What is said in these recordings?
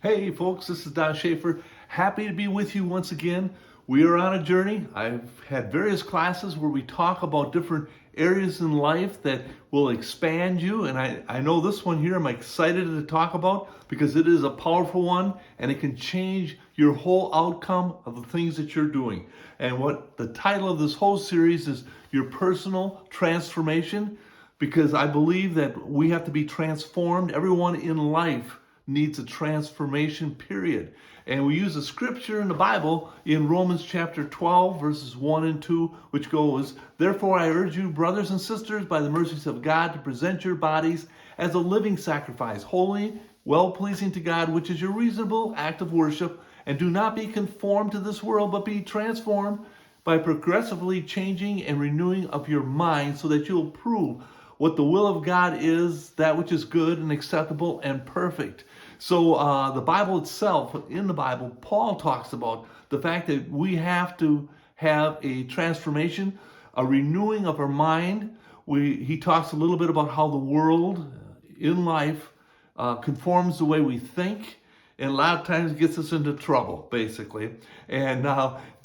Hey folks, this is Don Schaefer. Happy to be with you once again. We are on a journey. I've had various classes where we talk about different areas in life that will expand you. And I know this one here I'm excited to talk about because it is a powerful one and it can change your whole outcome of the things that you're doing. And what the title of this whole series is Your Personal Transformation, because I believe that we have to be transformed. Everyone in life needs a transformation period. And we use a scripture in the Bible in Romans chapter 12, verses 1 and 2, which goes, "Therefore I urge you, brothers and sisters, by the mercies of God, to present your bodies as a living sacrifice, holy, well-pleasing to God, which is your reasonable act of worship. And do not be conformed to this world, but be transformed by progressively changing and renewing of your mind, so that you'll prove what the will of God is, that which is good and acceptable and perfect." So the Bible itself, in the Bible, Paul talks about the fact that we have to have a transformation, a renewing of our mind. He talks a little bit about how the world in life conforms the way we think, and a lot of times gets us into trouble, basically. And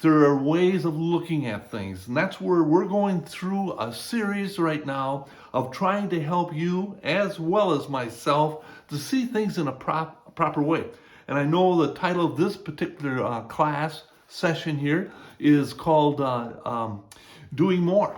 there are ways of looking at things. And that's where we're going through a series right now of trying to help you, as well as myself, to see things in a proper way. And I know the title of this particular class session here is called Doing More.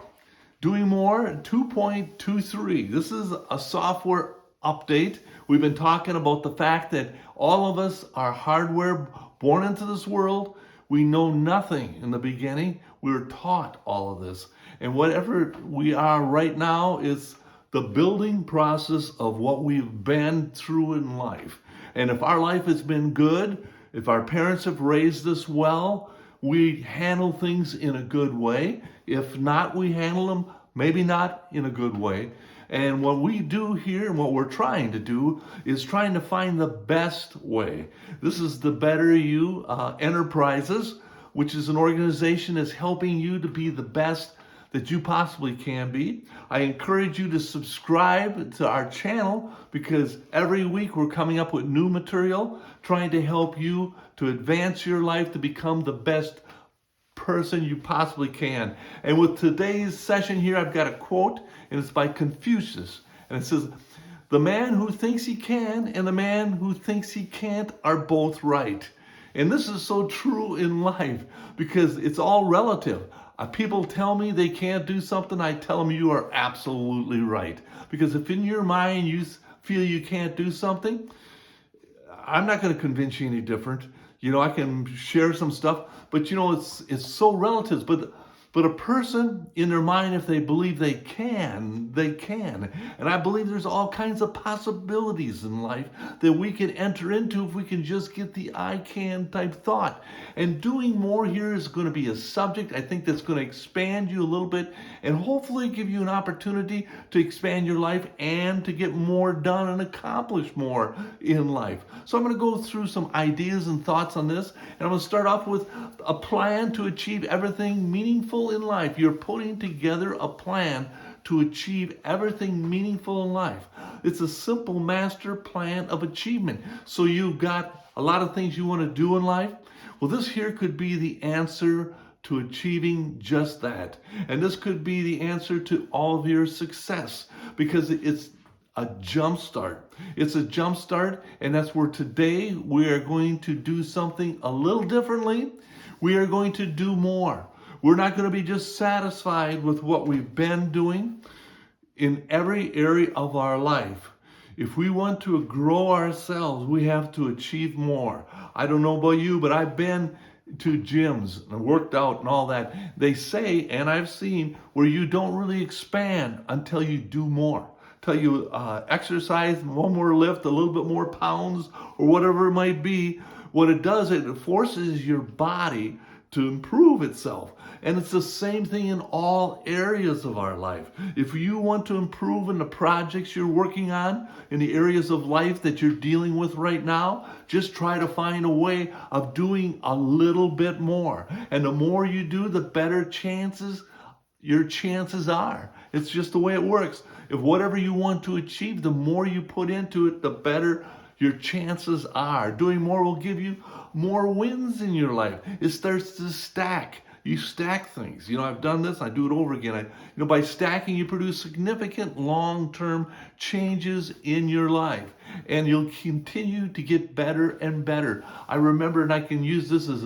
Doing More 2.23. This is a software update. We've been talking about the fact that all of us are hardware born into this world. We know nothing in the beginning. We were taught all of this. And whatever we are right now is the building process of what we've been through in life. And if our life has been good, if our parents have raised us well, we handle things in a good way. If not, we handle them maybe not in a good way. And what we do here, and what we're trying to do, is trying to find the best way. This is the Better You Enterprises, which is an organization that's helping you to be the best that you possibly can be. I encourage you to subscribe to our channel, because every week we're coming up with new material, trying to help you to advance your life to become the best person you possibly can. And with today's session here, I've got a quote, and it's by Confucius. And it says, "The man who thinks he can and the man who thinks he can't are both right." And this is so true in life, because it's all relative. People tell me they can't do something, I tell them you are absolutely right. Because if in your mind you feel you can't do something, I'm not going to convince you any different. I can share some stuff, but it's so relative. But a person in their mind, if they believe they can, they can. And I believe there's all kinds of possibilities in life that we can enter into if we can just get the "I can" type thought. And doing more here is going to be a subject, I think, that's going to expand you a little bit and hopefully give you an opportunity to expand your life and to get more done and accomplish more in life. So I'm going to go through some ideas and thoughts on this. And I'm going to start off with a plan to achieve everything meaningful in life. You're putting together a plan to achieve everything meaningful in life. It's a simple master plan of achievement. So you've got a lot of things you want to do in life. Well, this here could be the answer to achieving just that. And this could be the answer to all of your success, because it's a jump start. It's a jump start, and that's where today we are going to do something a little differently. We are going to do more. We're not going to be just satisfied with what we've been doing in every area of our life. If we want to grow ourselves, we have to achieve more. I don't know about you, but I've been to gyms and worked out and all that. They say, and I've seen, where you don't really expand until you do more. Till you exercise one more lift, a little bit more pounds, or whatever it might be. What it does, it forces your body to improve itself. And it's the same thing in all areas of our life. If you want to improve in the projects you're working on, in the areas of life that you're dealing with right now, just try to find a way of doing a little bit more. And the more you do, the better your chances are. It's just the way it works. If whatever you want to achieve, the more you put into it, the better your chances are doing more will give you more wins in your life. It starts to stack. You stack things. I've done this. I do it over again. By stacking, you produce significant long-term changes in your life, and you'll continue to get better and better. I remember, and I can use this as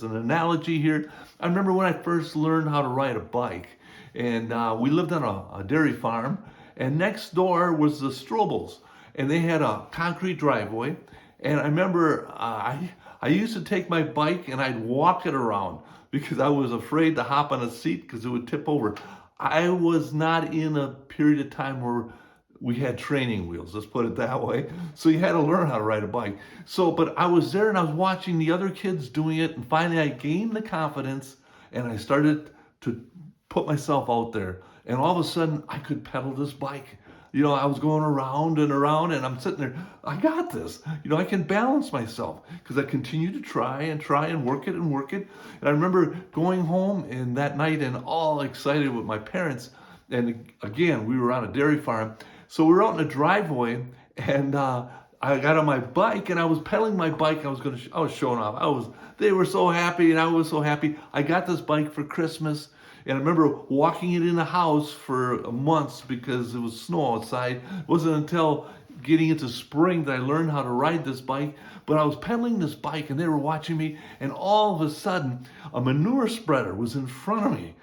an analogy here. I remember when I first learned how to ride a bike, and we lived on a dairy farm, and next door was the Strobels, and they had a concrete driveway. And I remember I used to take my bike and I'd walk it around because I was afraid to hop on a seat because it would tip over. I was not in a period of time where we had training wheels, let's put it that way. So you had to learn how to ride a bike. But I was there and I was watching the other kids doing it, and finally I gained the confidence and I started to put myself out there. And all of a sudden I could pedal this bike. I was going around and around, and I'm sitting there, I got this. I can balance myself because I continue to try and work it and work it. And I remember going home and that night and all excited with my parents. And again, we were on a dairy farm. So we were out in the driveway, and I got on my bike and I was pedaling my bike. I was showing off. They were so happy and I was so happy. I got this bike for Christmas. And I remember walking it in the house for months because it was snow outside. It wasn't until getting into spring that I learned how to ride this bike. But I was pedaling this bike and they were watching me, and all of a sudden a manure spreader was in front of me.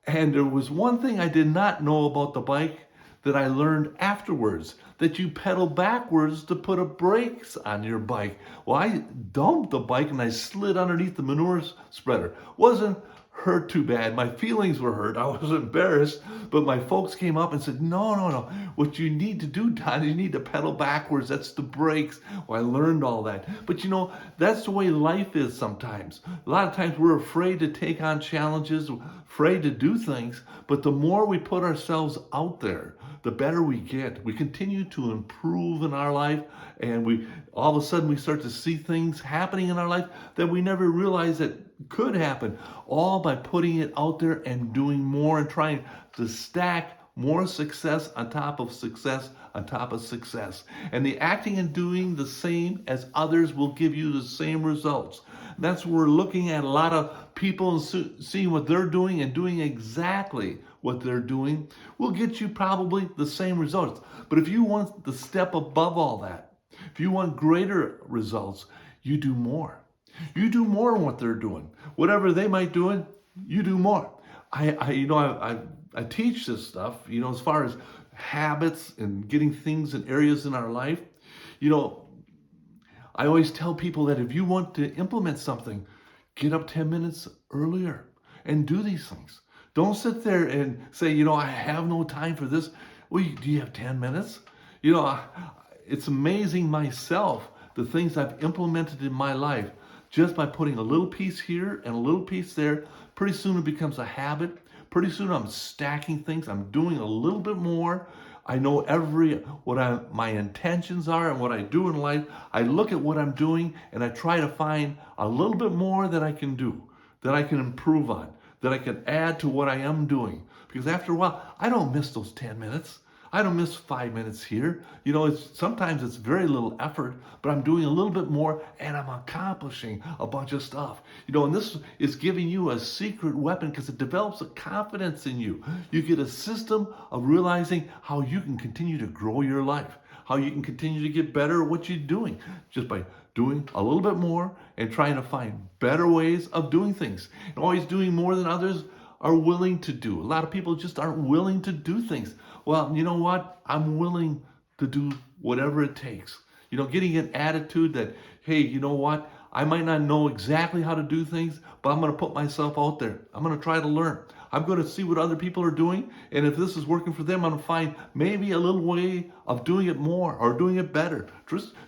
And there was one thing I did not know about the bike that I learned afterwards, that you pedal backwards to put brakes on your bike. Well, I dumped the bike and I slid underneath the manure spreader. Wasn't hurt too bad. My feelings were hurt. I was embarrassed, but my folks came up and said, no. What you need to do, Don, you need to pedal backwards. That's the brakes. Well, I learned all that. But that's the way life is sometimes. A lot of times we're afraid to take on challenges, afraid to do things, but the more we put ourselves out there, the better we get. We continue to improve in our life, and all of a sudden we start to see things happening in our life that we never realized that could happen, all by putting it out there and doing more and trying to stack more success on top of success on top of success. And the acting and doing the same as others will give you the same results. That's where we're looking at a lot of people and seeing what they're doing and doing exactly what they're doing will get you probably the same results. But if you want the step above all that, if you want greater results, you do more. You do more than what they're doing. Whatever they might do, you do more. I teach this stuff, as far as habits and getting things in areas in our life. I always tell people that if you want to implement something, get up 10 minutes earlier and do these things. Don't sit there and say, I have no time for this. Well, do you have 10 minutes? It's amazing myself, the things I've implemented in my life just by putting a little piece here and a little piece there. Pretty soon it becomes a habit. Pretty soon I'm stacking things. I'm doing a little bit more. I know what my intentions are and what I do in life. I look at what I'm doing and I try to find a little bit more that I can do, that I can improve on, that I can add to what I am doing. Because after a while, I don't miss those 10 minutes. I don't miss 5 minutes here. Sometimes it's very little effort, but I'm doing a little bit more and I'm accomplishing a bunch of stuff. And this is giving you a secret weapon because it develops a confidence in you. You get a system of realizing how you can continue to grow your life, how you can continue to get better at what you're doing just by doing a little bit more and trying to find better ways of doing things and always doing more than others are willing to do. A lot of people just aren't willing to do things. Well, you know what? I'm willing to do whatever it takes. Getting an attitude that, hey, you know what? I might not know exactly how to do things, but I'm going to put myself out there. I'm going to try to learn. I'm going to see what other people are doing. And if this is working for them, I'm going to find maybe a little way of doing it more or doing it better.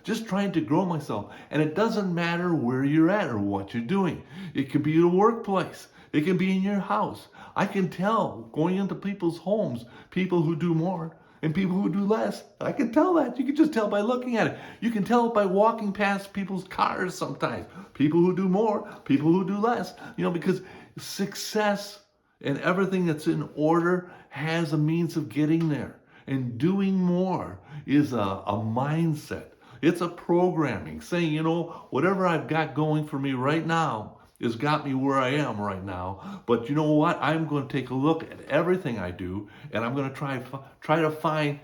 Just trying to grow myself. And it doesn't matter where you're at or what you're doing. It could be in a workplace. It can be in your house. I can tell going into people's homes, people who do more and people who do less. I can tell that. You can just tell by looking at it. You can tell it by walking past people's cars sometimes. People who do more, people who do less. Because success and everything that's in order has a means of getting there. And doing more is a mindset. It's a programming saying, whatever I've got going for me right now has got me where I am right now. But you know what? I'm going to take a look at everything I do, and I'm going to try to find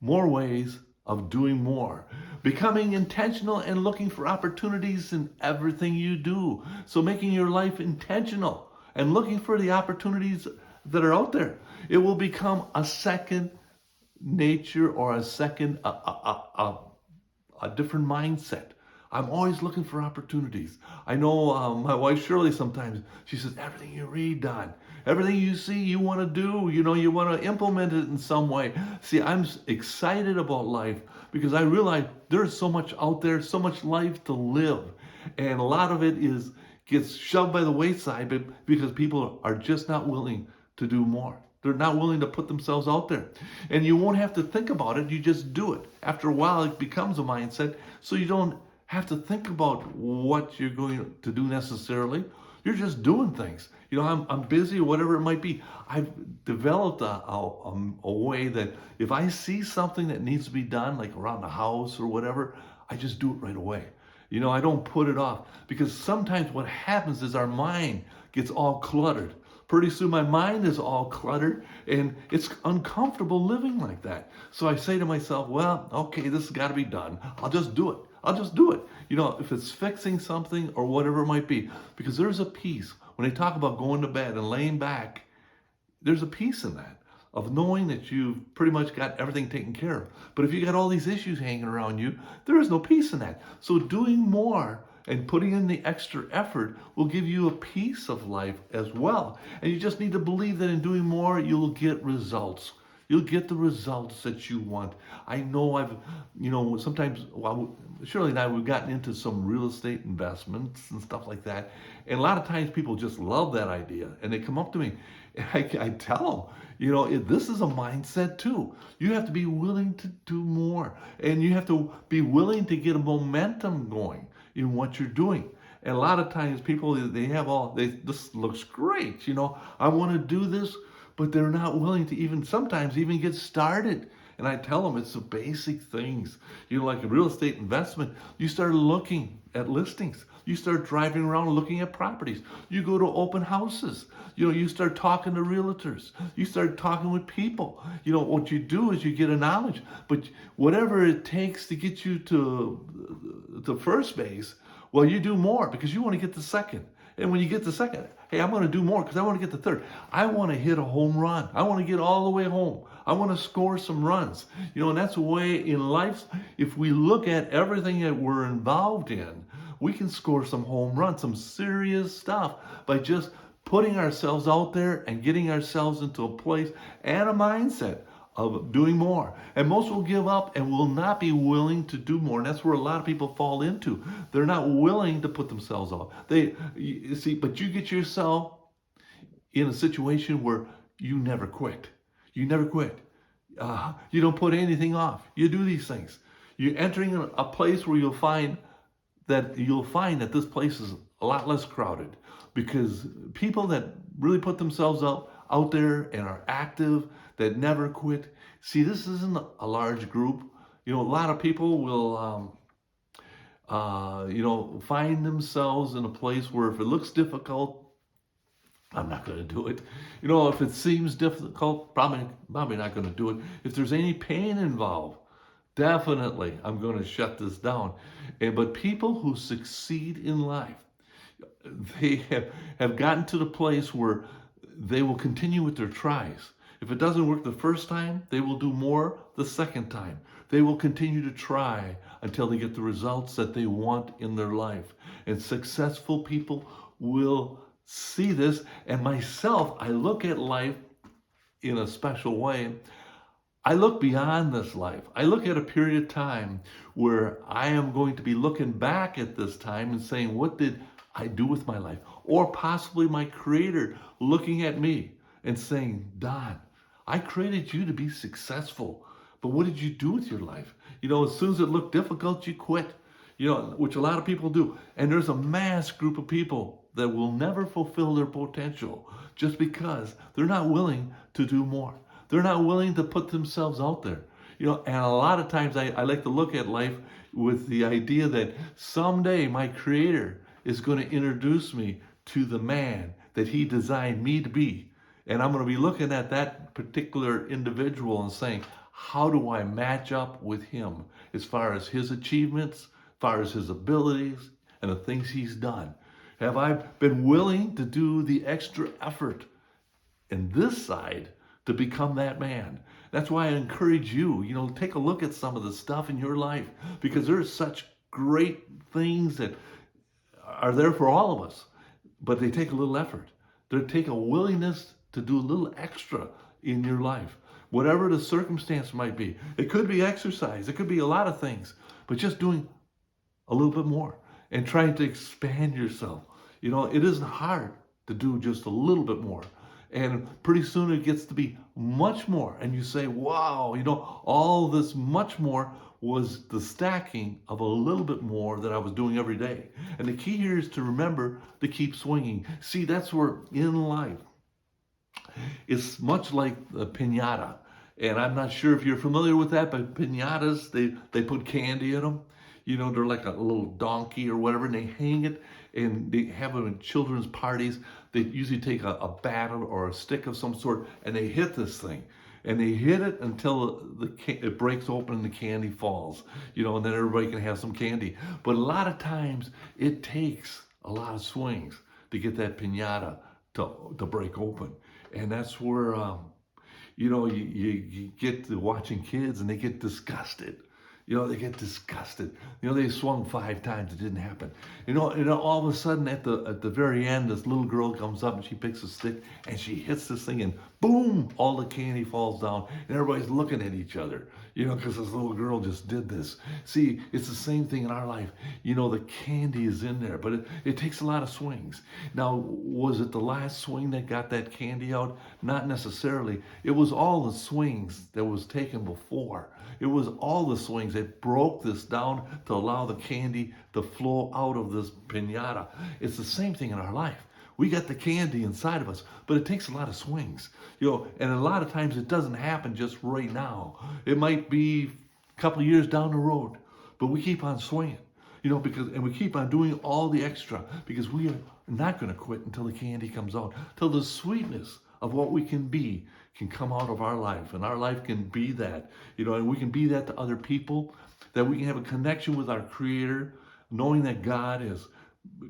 more ways of doing more. Becoming intentional and looking for opportunities in everything you do. So making your life intentional and looking for the opportunities that are out there. It will become a second nature, or a second, a different mindset. I'm always looking for opportunities. I know my wife Shirley sometimes, she says, everything you read, Don, everything you see, you want to do, you want to implement it in some way. See, I'm excited about life because I realize there's so much out there, so much life to live. And a lot of it gets shoved by the wayside because people are just not willing to do more. They're not willing to put themselves out there. And you won't have to think about it. You just do it. After a while, it becomes a mindset. So you don't have to think about what you're going to do necessarily. You're just doing things. I'm busy or whatever it might be. I've developed a way that if I see something that needs to be done, like around the house or whatever, I just do it right away. I don't put it off, because sometimes what happens is our mind gets all cluttered. Pretty soon my mind is all cluttered, and it's uncomfortable living like that. So I say to myself, well, okay, this has got to be done. I'll just do it. I'll just do it. If it's fixing something or whatever it might be, because there's a peace. When they talk about going to bed and laying back, there's a peace in that, of knowing that you've pretty much got everything taken care of. But if you got all these issues hanging around you, there is no peace in that. So doing more and putting in the extra effort will give you a piece of life as well. And you just need to believe that in doing more, you'll get results. You'll get the results that you want. I know sometimes, Shirley and I, we've gotten into some real estate investments and stuff like that. And a lot of times people just love that idea. And they come up to me and I tell them, this is a mindset too. You have to be willing to do more. And you have to be willing to get a momentum going in what you're doing. And a lot of times people, this looks great. I want to do this, but they're not willing to sometimes get started. And I tell them it's the basic things. Like a real estate investment, you start looking at listings. You start driving around looking at properties. You go to open houses. You start talking to realtors. You start talking with people. What you do is you get a knowledge. But whatever it takes to get you to first base, well, you do more because you want to get to second. And when you get to second, hey, I'm going to do more because I want to get to third. I want to hit a home run. I want to get all the way home. I want to score some runs. And that's a way in life. If we look at everything that we're involved in, we can score some home runs, some serious stuff by just putting ourselves out there and getting ourselves into a place and a mindset of doing more. And most will give up and will not be willing to do more. And that's where a lot of people fall into. They're not willing to put themselves out. But you get yourself in a situation where you never quit. You never quit. You don't put anything off. You do these things. You're entering a place where you'll find that this place is a lot less crowded, because people that really put themselves out there and are active, that never quit. See, this isn't a large group. A lot of people will, find themselves in a place where if it looks difficult, I'm not going to do it. If it seems difficult, probably not going to do it. If there's any pain involved, definitely I'm going to shut this down. But people who succeed in life, they have gotten to the place where they will continue with their tries. If it doesn't work the first time, they will do more the second time. They will continue to try until they get the results that they want in their life. And successful people will see this. And myself, I look at life in a special way. I look beyond this life. I look at a period of time where I am going to be looking back at this time and saying, what did I do with my life? Or possibly my Creator looking at me and saying, Don, I created you to be successful, but what did you do with your life? As soon as it looked difficult, you quit, which a lot of people do. And there's a mass group of people that will never fulfill their potential just because they're not willing to do more. They're not willing to put themselves out there. And a lot of times I like to look at life with the idea that someday my Creator is going to introduce me to the man that He designed me to be. And I'm going to be looking at that particular individual and saying, how do I match up with him as far as his achievements, as far as his abilities, and the things he's done? Have I been willing to do the extra effort in this side to become that man? That's why I encourage you, take a look at some of the stuff in your life, because there's such great things that are there for all of us, but they take a little effort. They take a willingness to do a little extra in your life, whatever the circumstance might be. It could be exercise, it could be a lot of things, but just doing a little bit more and trying to expand yourself. It isn't hard to do just a little bit more. And pretty soon it gets to be much more. And you say, wow, all this much more was the stacking of a little bit more that I was doing every day. And the key here is to remember to keep swinging. See, that's where in life, it's much like the piñata. And I'm not sure if you're familiar with that, but piñatas, they put candy in them. They're like a little donkey or whatever, and they hang it, and they have them in children's parties. They usually take a bat or a stick of some sort, and they hit this thing. And they hit it until it breaks open and the candy falls, and then everybody can have some candy. But a lot of times, it takes a lot of swings to get that piñata to break open. And that's where, you get to watching kids and they get disgusted. They get disgusted. They swung 5 times, it didn't happen. And all of a sudden at the very end, this little girl comes up and she picks a stick and she hits this thing and boom, all the candy falls down and everybody's looking at each other, because this little girl just did this. See, it's the same thing in our life. The candy is in there, but it takes a lot of swings. Now, was it the last swing that got that candy out? Not necessarily. It was all the swings that was taken before. It was all the swings that broke this down to allow the candy to flow out of this piñata. It's the same thing in our life. We got the candy inside of us, but it takes a lot of swings. And a lot of times it doesn't happen just right now. It might be a couple of years down the road, but we keep on swinging, and we keep on doing all the extra because we are not going to quit until the candy comes out, till the sweetness of what we can be can come out of our life, and our life can be that, and we can be that to other people, that we can have a connection with our Creator, knowing that God has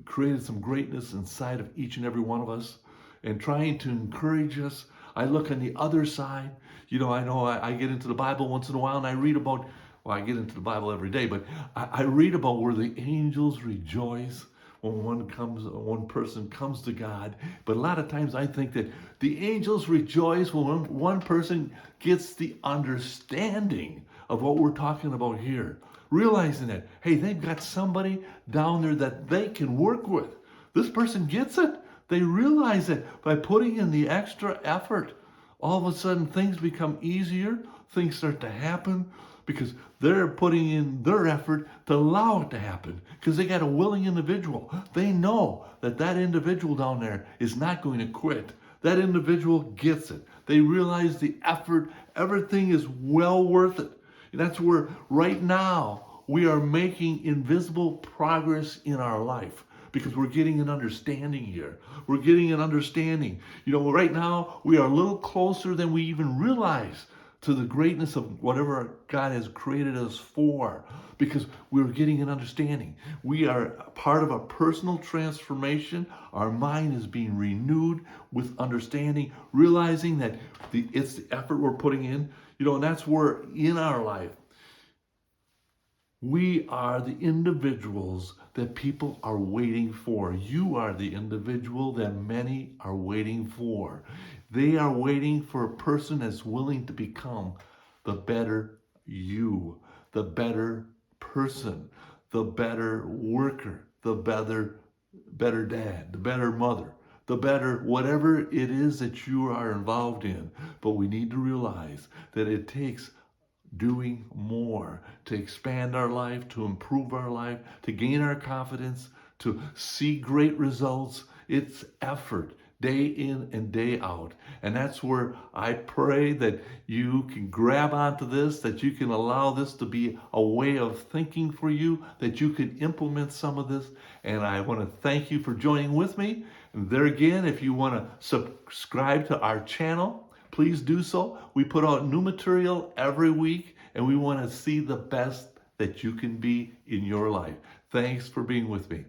created some greatness inside of each and every one of us, and trying to encourage us. I look on the other side. I know I get into the Bible once in a while, and I read about, I get into the Bible every day, but I read about where the angels rejoice when one person comes to God. But a lot of times I think that the angels rejoice when one person gets the understanding of what we're talking about here. Realizing that, hey, they've got somebody down there that they can work with. This person gets it. They realize that by putting in the extra effort, all of a sudden things become easier, things start to happen, because they're putting in their effort to allow it to happen, because they got a willing individual. They know that individual down there is not going to quit. That individual gets it. They realize the effort, everything is well worth it. And that's where right now we are making invisible progress in our life, because we're getting an understanding here. We're getting an understanding. Right now we are a little closer than we even realize to the greatness of whatever God has created us for, because we're getting an understanding. We are part of a personal transformation. Our mind is being renewed with understanding, realizing that it's the effort we're putting in, and that's where in our life, we are the individuals that people are waiting for. You are the individual that many are waiting for. They are waiting for a person that's willing to become the better you, the better person, the better worker, the better dad, the better mother, the better whatever it is that you are involved in. But we need to realize that it takes doing more to expand our life, to improve our life, to gain our confidence, to see great results. It's effort. day in and day out. And that's where I pray that you can grab onto this, that you can allow this to be a way of thinking for you, that you can implement some of this. And I want to thank you for joining with me. And there again, if you want to subscribe to our channel, please do so. We put out new material every week, and we want to see the best that you can be in your life. Thanks for being with me.